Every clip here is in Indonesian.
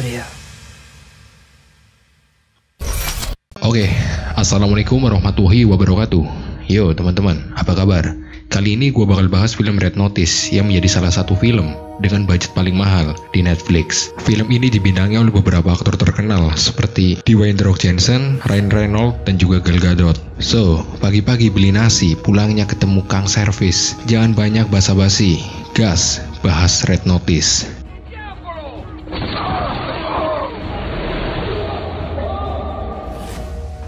Italia. Oke, assalamualaikum warahmatullahi wabarakatuh. Yo teman-teman, apa kabar? Kali ini gue bakal bahas film Red Notice yang menjadi salah satu film dengan budget paling mahal di Netflix. Film ini dibintangi oleh beberapa aktor terkenal seperti Dwayne The Rock Johnson, Ryan Reynolds, dan juga Gal Gadot. So, pagi-pagi beli nasi, pulangnya ketemu Kang Servis. Jangan banyak basa-basi, gas, bahas Red Notice.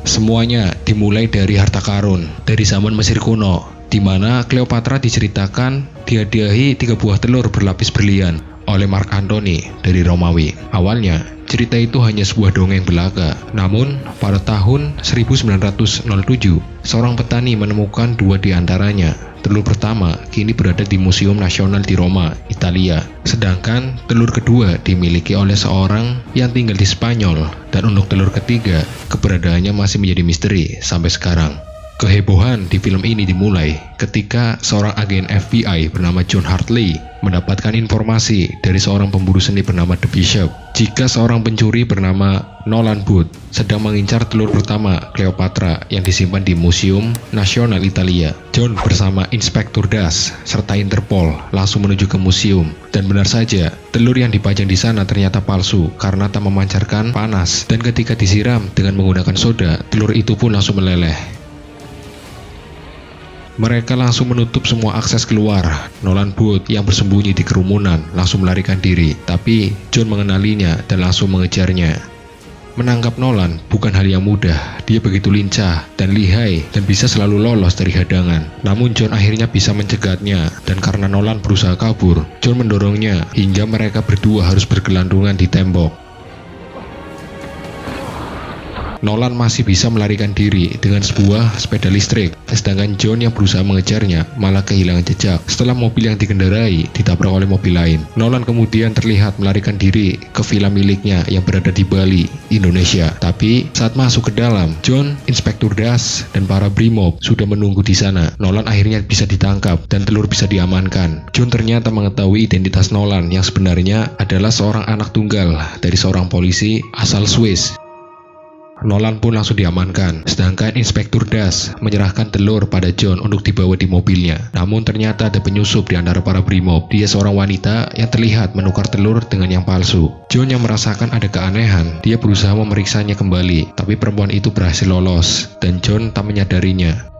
Semuanya dimulai dari harta karun dari zaman Mesir kuno, di mana Cleopatra diceritakan dihadiahi 3 buah telur berlapis berlian oleh Mark Antony dari Romawi. Awalnya, cerita itu hanya sebuah dongeng belaka. Namun, pada tahun 1907, seorang petani menemukan 2 di antaranya. Telur pertama kini berada di Museum Nasional di Roma, Italia. Sedangkan telur kedua dimiliki oleh seorang yang tinggal di Spanyol. Dan untuk telur ketiga, keberadaannya masih menjadi misteri sampai sekarang. Kehebohan di film ini dimulai ketika seorang agen FBI bernama John Hartley mendapatkan informasi dari seorang pemburu seni bernama The Bishop jika seorang pencuri bernama Nolan Booth sedang mengincar telur pertama Cleopatra yang disimpan di Museum Nasional Italia. John bersama Inspektur Das serta Interpol langsung menuju ke museum, dan benar saja telur yang dipajang di sana ternyata palsu karena tak memancarkan panas, dan ketika disiram dengan menggunakan soda, telur itu pun langsung meleleh. Mereka langsung menutup semua akses keluar. Nolan Booth yang bersembunyi di kerumunan langsung melarikan diri, tapi John mengenalinya dan langsung mengejarnya. Menangkap Nolan bukan hal yang mudah. Dia begitu lincah dan lihai dan bisa selalu lolos dari hadangan. Namun John akhirnya bisa mencegatnya, dan karena Nolan berusaha kabur, John mendorongnya hingga mereka berdua harus bergelantungan di tembok. Nolan masih bisa melarikan diri dengan sebuah sepeda listrik, sedangkan John yang berusaha mengejarnya malah kehilangan jejak setelah mobil yang dikendarai ditabrak oleh mobil lain. Nolan kemudian terlihat melarikan diri ke villa miliknya yang berada di Bali, Indonesia. Tapi saat masuk ke dalam, John, Inspektur Das, dan para Brimob sudah menunggu di sana. Nolan akhirnya bisa ditangkap dan telur bisa diamankan. John ternyata mengetahui identitas Nolan yang sebenarnya adalah seorang anak tunggal dari seorang polisi asal Swiss. Nolan pun langsung diamankan, sedangkan Inspektur Das menyerahkan telur pada John untuk dibawa di mobilnya. Namun ternyata ada penyusup di antara para Brimob. Dia seorang wanita yang terlihat menukar telur dengan yang palsu. John yang merasakan ada keanehan, dia berusaha memeriksanya kembali, tapi perempuan itu berhasil lolos, dan John tak menyadarinya.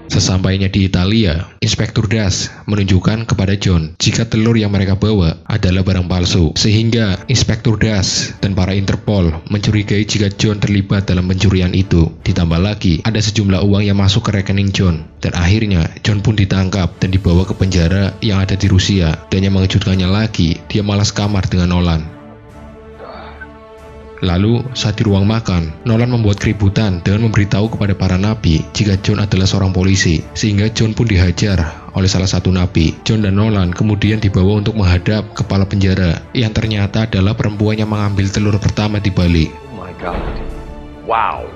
Sesampainya di Italia, Inspektur Das menunjukkan kepada John jika telur yang mereka bawa adalah barang palsu, sehingga Inspektur Das dan para Interpol mencurigai jika John terlibat dalam pencurian itu. Ditambah lagi, ada sejumlah uang yang masuk ke rekening John, dan akhirnya John pun ditangkap dan dibawa ke penjara yang ada di Rusia. Dan yang mengejutkannya lagi, dia malah sekamar dengan Nolan. Lalu, saat di ruang makan, Nolan membuat keributan dengan memberitahu kepada para napi jika John adalah seorang polisi, sehingga John pun dihajar oleh salah satu napi. John dan Nolan kemudian dibawa untuk menghadap kepala penjara, yang ternyata adalah perempuan yang mengambil telur pertama di Bali. Oh my God. Wow.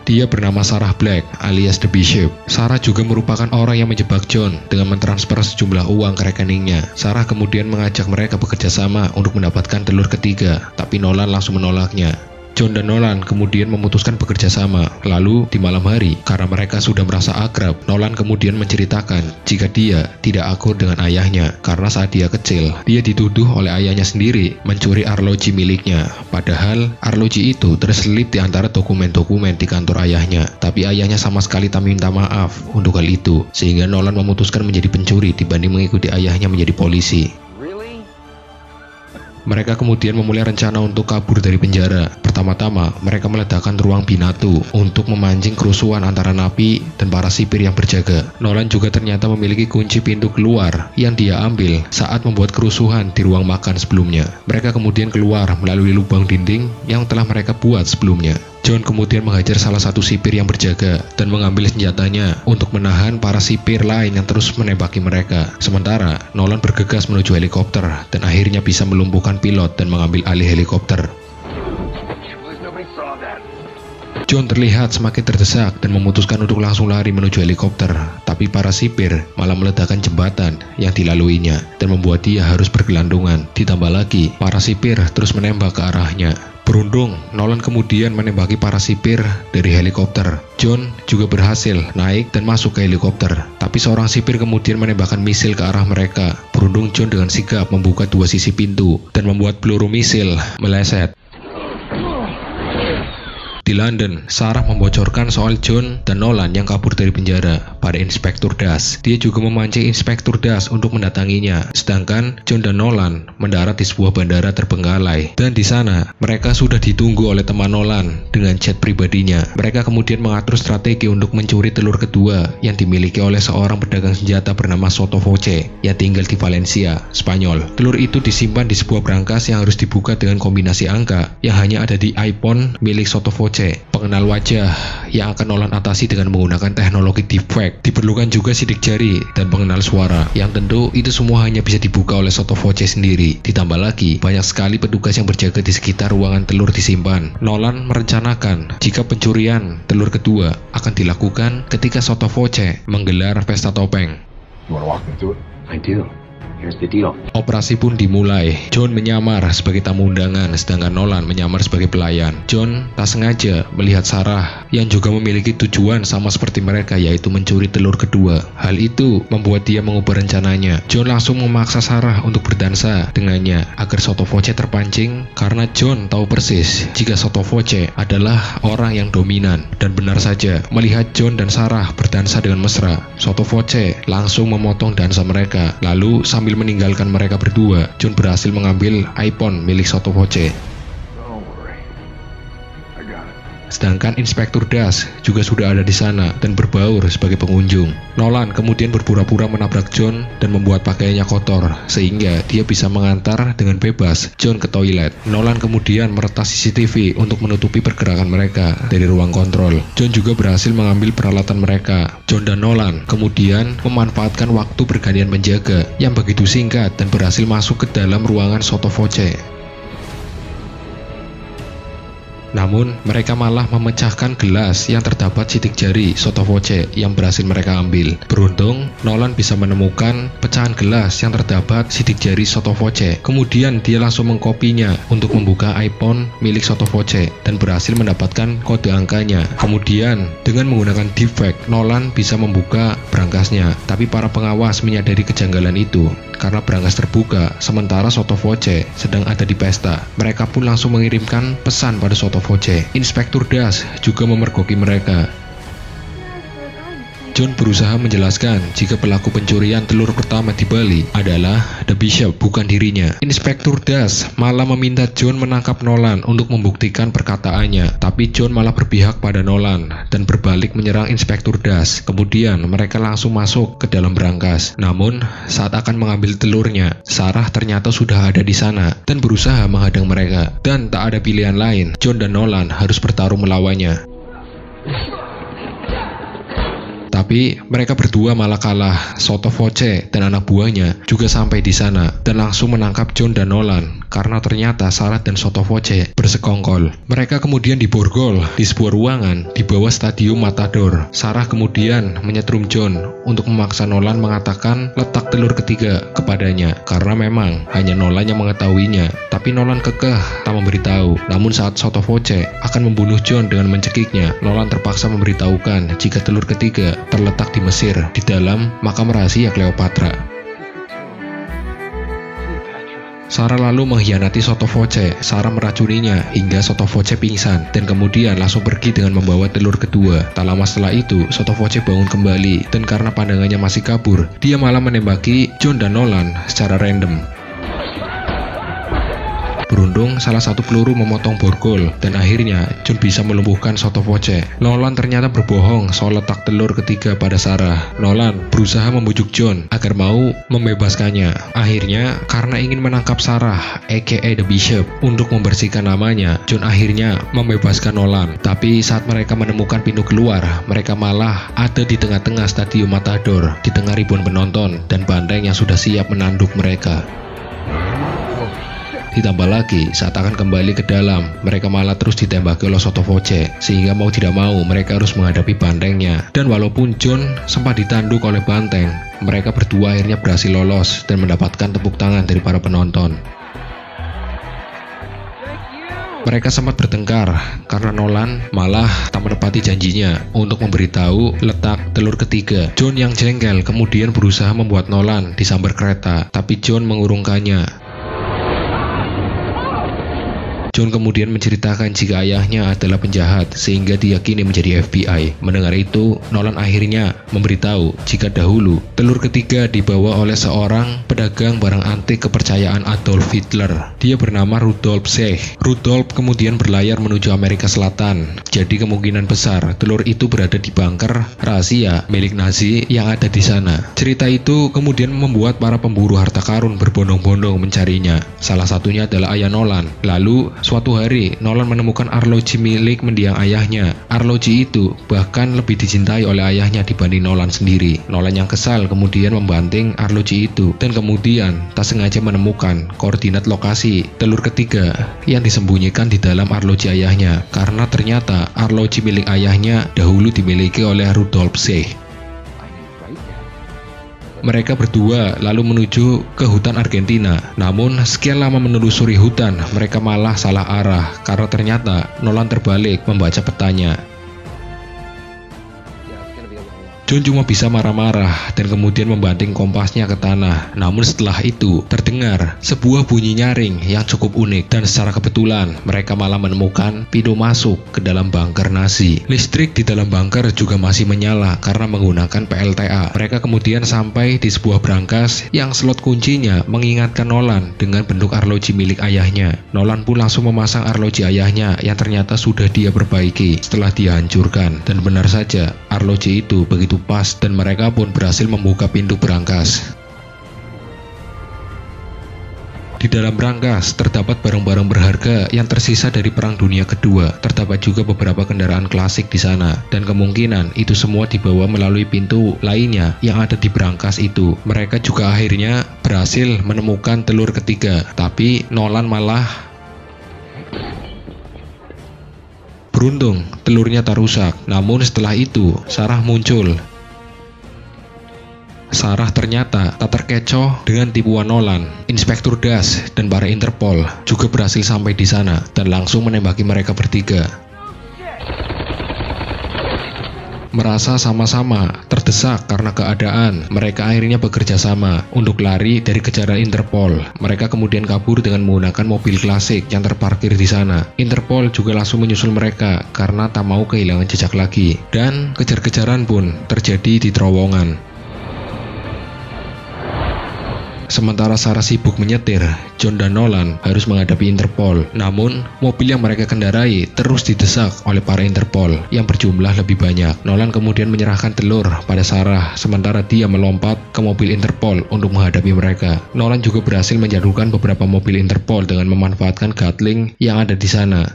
Dia bernama Sarah Black alias The Bishop. Sarah juga merupakan orang yang menjebak John dengan mentransfer sejumlah uang ke rekeningnya. Sarah kemudian mengajak mereka bekerja sama untuk mendapatkan telur ketiga, tapi Nolan langsung menolaknya. John dan Nolan kemudian memutuskan bekerja sama. Lalu di malam hari, karena mereka sudah merasa akrab, Nolan kemudian menceritakan jika dia tidak akur dengan ayahnya karena saat dia kecil, dia dituduh oleh ayahnya sendiri mencuri arloji miliknya. Padahal arloji itu terselip di antara dokumen-dokumen di kantor ayahnya. Tapi ayahnya sama sekali tak minta maaf untuk hal itu, sehingga Nolan memutuskan menjadi pencuri dibanding mengikuti ayahnya menjadi polisi. Mereka kemudian memulai rencana untuk kabur dari penjara. Pertama-tama, mereka meledakkan ruang binatu untuk memancing kerusuhan antara napi dan para sipir yang berjaga. Nolan juga ternyata memiliki kunci pintu keluar yang dia ambil saat membuat kerusuhan di ruang makan sebelumnya. Mereka kemudian keluar melalui lubang dinding yang telah mereka buat sebelumnya. John kemudian menghajar salah satu sipir yang berjaga dan mengambil senjatanya untuk menahan para sipir lain yang terus menembaki mereka. Sementara, Nolan bergegas menuju helikopter dan akhirnya bisa melumpuhkan pilot dan mengambil alih helikopter. John terlihat semakin terdesak dan memutuskan untuk langsung lari menuju helikopter. Tapi para sipir malah meledakkan jembatan yang dilaluinya dan membuat dia harus bergelandungan. Ditambah lagi, para sipir terus menembak ke arahnya. Beruntung, Nolan kemudian menembaki para sipir dari helikopter. John juga berhasil naik dan masuk ke helikopter. Tapi seorang sipir kemudian menembakkan misil ke arah mereka. Beruntung John dengan sigap membuka dua sisi pintu dan membuat peluru misil meleset. Di London, Sarah membocorkan soal John dan Nolan yang kabur dari penjara pada Inspektur Das. Dia juga memancing Inspektur Das untuk mendatanginya. Sedangkan John dan Nolan mendarat di sebuah bandara terbengkalai. Dan di sana, mereka sudah ditunggu oleh teman Nolan dengan jet pribadinya. Mereka kemudian mengatur strategi untuk mencuri telur kedua yang dimiliki oleh seorang pedagang senjata bernama Soto Voce yang tinggal di Valencia, Spanyol. Telur itu disimpan di sebuah brankas yang harus dibuka dengan kombinasi angka yang hanya ada di iPhone milik Soto Voce. Pengenal wajah yang akan Nolan atasi dengan menggunakan teknologi deepfake. Diperlukan juga sidik jari dan pengenal suara, yang tentu itu semua hanya bisa dibuka oleh Soto Voce sendiri. Ditambah lagi, banyak sekali petugas yang berjaga di sekitar ruangan telur disimpan. Nolan merencanakan jika pencurian telur kedua akan dilakukan ketika Soto Voce menggelar pesta topeng. You wanna walk me through it? I do. Here's the deal. Operasi pun dimulai. John menyamar sebagai tamu undangan, sedangkan Nolan menyamar sebagai pelayan. John tak sengaja melihat Sarah yang juga memiliki tujuan sama seperti mereka, yaitu mencuri telur kedua. Hal itu membuat dia mengubah rencananya. John langsung memaksa Sarah untuk berdansa dengannya agar Soto Voce terpancing, karena John tahu persis jika Soto Voce adalah orang yang dominan. Dan benar saja, melihat John dan Sarah berdansa dengan mesra, Soto Voce langsung memotong dansa mereka. Lalu sambil meninggalkan mereka berdua, John berhasil mengambil iPhone milik Soto Voce. Sedangkan Inspektur Das juga sudah ada di sana dan berbaur sebagai pengunjung. Nolan kemudian berpura-pura menabrak John dan membuat pakaiannya kotor sehingga dia bisa mengantar dengan bebas John ke toilet. Nolan kemudian meretas CCTV untuk menutupi pergerakan mereka dari ruang kontrol. John juga berhasil mengambil peralatan mereka. John dan Nolan kemudian memanfaatkan waktu pergantian penjaga yang begitu singkat dan berhasil masuk ke dalam ruangan Soto Voce. Namun, mereka malah memecahkan gelas yang terdapat sidik jari Soto Voce yang berhasil mereka ambil. Beruntung, Nolan bisa menemukan pecahan gelas yang terdapat sidik jari Soto Voce. Kemudian, dia langsung mengkopinya untuk membuka iPhone milik Soto Voce dan berhasil mendapatkan kode angkanya. Kemudian, dengan menggunakan deepfake, Nolan bisa membuka brankasnya. Tapi para pengawas menyadari kejanggalan itu karena brankas terbuka, sementara Soto Voce sedang ada di pesta. Mereka pun langsung mengirimkan pesan pada Soto Voce. Inspektur Das juga memergoki mereka. John berusaha menjelaskan jika pelaku pencurian telur pertama di Bali adalah The Bishop, bukan dirinya. Inspektur Das malah meminta John menangkap Nolan untuk membuktikan perkataannya, tapi John malah berpihak pada Nolan dan berbalik menyerang Inspektur Das. Kemudian mereka langsung masuk ke dalam brankas. Namun saat akan mengambil telurnya, Sarah ternyata sudah ada di sana dan berusaha menghadang mereka. Dan tak ada pilihan lain, John dan Nolan harus bertarung melawannya. Tapi mereka berdua malah kalah. Soto Voce dan anak buahnya juga sampai di sana dan langsung menangkap John dan Nolan karena ternyata Sarah dan Soto Voce bersekongkol. Mereka kemudian diborgol di sebuah ruangan di bawah Stadium Matador. Sarah kemudian menyetrum John untuk memaksa Nolan mengatakan letak telur ketiga kepadanya karena memang hanya Nolan yang mengetahuinya. Tapi Nolan kekeh tak memberitahu. Namun saat Soto Voce akan membunuh John dengan mencekiknya, Nolan terpaksa memberitahukan jika telur ketiga terletak di Mesir, di dalam makam rahasia Cleopatra. Sarah lalu mengkhianati Soto Voce. Sarah meracuninya hingga Soto Voce pingsan dan kemudian langsung pergi dengan membawa telur kedua. Tak lama setelah itu, Soto Voce bangun kembali dan karena pandangannya masih kabur, dia malah menembaki John dan Nolan secara random. Beruntung, salah satu peluru memotong borgol dan akhirnya John bisa melumpuhkan Soto Voce. Nolan ternyata berbohong soal letak telur ketiga pada Sarah. Nolan berusaha membujuk John agar mau membebaskannya. Akhirnya, karena ingin menangkap Sarah, aka The Bishop, untuk membersihkan namanya, John akhirnya membebaskan Nolan. Tapi saat mereka menemukan pintu keluar, mereka malah ada di tengah-tengah Stadium Matador, di tengah ribuan penonton dan banteng yang sudah siap menanduk mereka. Ditambah lagi, saat akan kembali ke dalam, mereka malah terus ditembaki oleh Sottovoce, sehingga mau tidak mau mereka harus menghadapi bantengnya. Dan walaupun John sempat ditanduk oleh banteng, mereka berdua akhirnya berhasil lolos dan mendapatkan tepuk tangan dari para penonton. Mereka sempat bertengkar karena Nolan malah tak menepati janjinya untuk memberitahu letak telur ketiga. John yang jengkel kemudian berusaha membuat Nolan disambar kereta, tapi John mengurungkannya. John kemudian menceritakan jika ayahnya adalah penjahat sehingga diyakini menjadi FBI. Mendengar itu, Nolan akhirnya memberitahu jika dahulu telur ketiga dibawa oleh seorang pedagang barang antik kepercayaan Adolf Hitler. Dia bernama Rudolf Seich. Rudolf kemudian berlayar menuju Amerika Selatan. Jadi kemungkinan besar telur itu berada di bunker rahasia milik Nazi yang ada di sana. Cerita itu kemudian membuat para pemburu harta karun berbondong-bondong mencarinya. Salah satunya adalah ayah Nolan. Lalu suatu hari, Nolan menemukan arloji milik mendiang ayahnya. Arloji itu bahkan lebih dicintai oleh ayahnya dibanding Nolan sendiri. Nolan yang kesal kemudian membanting arloji itu dan kemudian tak sengaja menemukan koordinat lokasi telur ketiga yang disembunyikan di dalam arloji ayahnya, karena ternyata arloji milik ayahnya dahulu dimiliki oleh Rudolf Seich. Mereka berdua lalu menuju ke hutan Argentina. Namun sekian lama menelusuri hutan, mereka malah salah arah karena ternyata Nolan terbalik membaca petanya. John cuma bisa marah-marah dan kemudian membanting kompasnya ke tanah. Namun setelah itu terdengar sebuah bunyi nyaring yang cukup unik, dan secara kebetulan mereka malah menemukan pintu masuk ke dalam bunker Nazi. Listrik di dalam bunker juga masih menyala karena menggunakan PLTA. Mereka kemudian sampai di sebuah brankas yang slot kuncinya mengingatkan Nolan dengan bentuk arloji milik ayahnya. Nolan pun langsung memasang arloji ayahnya yang ternyata sudah dia perbaiki setelah dia hancurkan. Dan benar saja, arloji itu begitu pas dan mereka pun berhasil membuka pintu brankas. Di dalam brankas terdapat barang-barang berharga yang tersisa dari Perang Dunia Kedua. Terdapat juga beberapa kendaraan klasik di sana, dan kemungkinan itu semua dibawa melalui pintu lainnya yang ada di brankas itu. Mereka juga akhirnya berhasil menemukan telur ketiga, tapi Nolan malah beruntung telurnya tak rusak. Namun setelah itu Sarah muncul. Sarah ternyata tak terkecoh dengan tipuan Nolan. Inspektur Das dan para Interpol juga berhasil sampai di sana dan langsung menembaki mereka bertiga. Merasa sama-sama terdesak karena keadaan, mereka akhirnya bekerja sama untuk lari dari kejaran Interpol. Mereka kemudian kabur dengan menggunakan mobil klasik yang terparkir di sana. Interpol juga langsung menyusul mereka karena tak mau kehilangan jejak lagi, dan kejar-kejaran pun terjadi di terowongan. Sementara Sarah sibuk menyetir, John dan Nolan harus menghadapi Interpol. Namun, mobil yang mereka kendarai terus didesak oleh para Interpol yang berjumlah lebih banyak. Nolan kemudian menyerahkan telur pada Sarah, sementara dia melompat ke mobil Interpol untuk menghadapi mereka. Nolan juga berhasil menjatuhkan beberapa mobil Interpol dengan memanfaatkan Gatling yang ada di sana.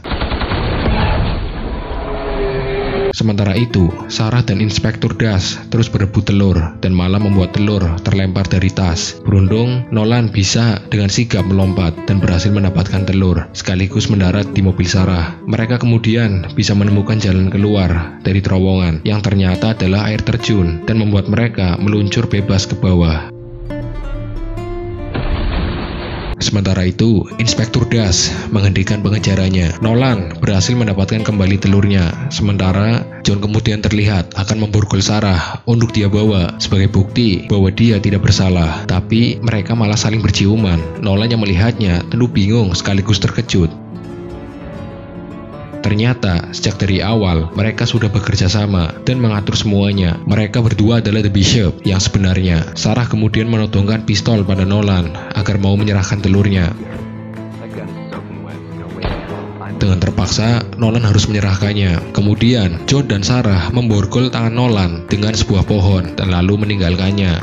Sementara itu, Sarah dan Inspektur Das terus berebut telur dan malah membuat telur terlempar dari tas. Beruntung, Nolan bisa dengan sigap melompat dan berhasil mendapatkan telur, sekaligus mendarat di mobil Sarah. Mereka kemudian bisa menemukan jalan keluar dari terowongan yang ternyata adalah air terjun dan membuat mereka meluncur bebas ke bawah. Sementara itu, Inspektur Das menghentikan pengejarannya. Nolan berhasil mendapatkan kembali telurnya, sementara John kemudian terlihat akan memborgol Sarah untuk dia bawa sebagai bukti bahwa dia tidak bersalah. Tapi mereka malah saling berciuman. Nolan yang melihatnya tentu bingung sekaligus terkejut. Ternyata sejak dari awal mereka sudah bekerja sama dan mengatur semuanya. Mereka berdua adalah The Bishop yang sebenarnya. Sarah kemudian menodongkan pistol pada Nolan agar mau menyerahkan telurnya. Dengan terpaksa, Nolan harus menyerahkannya. Kemudian, John dan Sarah memborgol tangan Nolan dengan sebuah pohon dan lalu meninggalkannya.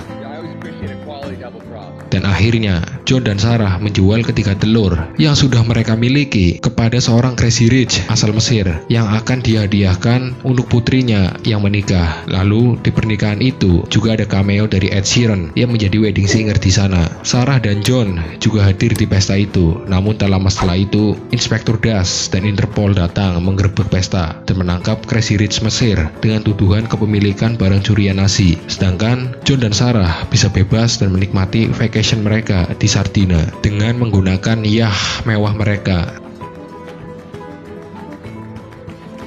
Dan akhirnya, John dan Sarah menjual ketiga telur yang sudah mereka miliki kepada seorang Crazy Rich asal Mesir yang akan dihadiahkan untuk putrinya yang menikah. Lalu di pernikahan itu juga ada cameo dari Ed Sheeran yang menjadi wedding singer di sana. Sarah dan John juga hadir di pesta itu. Namun tak lama setelah itu, Inspektur Das dan Interpol datang menggerebek pesta dan menangkap Crazy Rich Mesir dengan tuduhan kepemilikan barang curian Nazi. Sedangkan John dan Sarah bisa bebas dan menikmati vacation mereka di Sardinia dengan menggunakan yacht mewah mereka.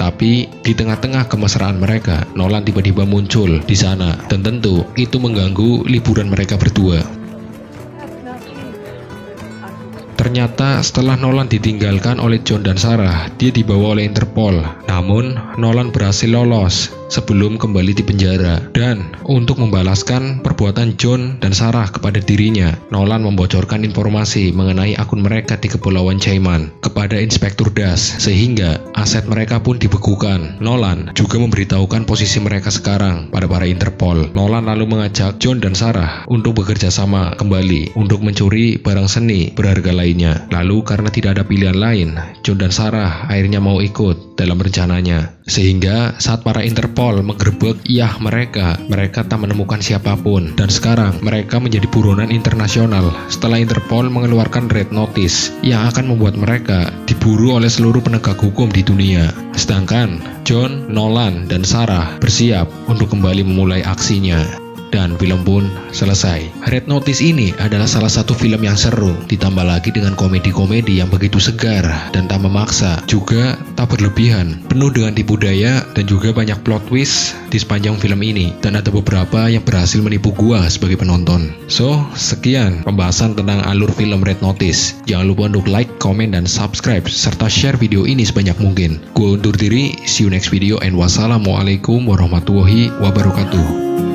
Tapi di tengah-tengah kemesraan mereka, Nolan tiba-tiba muncul di sana dan tentu itu mengganggu liburan mereka berdua. Ternyata setelah Nolan ditinggalkan oleh John dan Sarah, dia dibawa oleh Interpol. Namun Nolan berhasil lolos sebelum kembali di penjara. Dan untuk membalaskan perbuatan John dan Sarah kepada dirinya, Nolan membocorkan informasi mengenai akun mereka di Kepulauan Cayman kepada Inspektur Das, sehingga aset mereka pun dibekukan. Nolan juga memberitahukan posisi mereka sekarang pada para Interpol. Nolan lalu mengajak John dan Sarah untuk bekerja sama kembali untuk mencuri barang seni berharga lainnya. Lalu karena tidak ada pilihan lain, John dan Sarah akhirnya mau ikut dalam rencananya. Sehingga saat para Interpol menggerebek yacht mereka tak menemukan siapapun. Dan sekarang mereka menjadi buronan internasional setelah Interpol mengeluarkan Red Notice yang akan membuat mereka diburu oleh seluruh penegak hukum di dunia. Sedangkan John, Nolan, dan Sarah bersiap untuk kembali memulai aksinya. Dan film pun selesai. Red Notice ini adalah salah satu film yang seru, ditambah lagi dengan komedi-komedi yang begitu segar dan tak memaksa, juga tak berlebihan, penuh dengan tipu daya dan juga banyak plot twist di sepanjang film ini, dan ada beberapa yang berhasil menipu gua sebagai penonton. So, sekian pembahasan tentang alur film Red Notice. Jangan lupa untuk like, komen, dan subscribe, serta share video ini sebanyak mungkin. Gua undur diri, see you next video, and wassalamualaikum warahmatullahi wabarakatuh.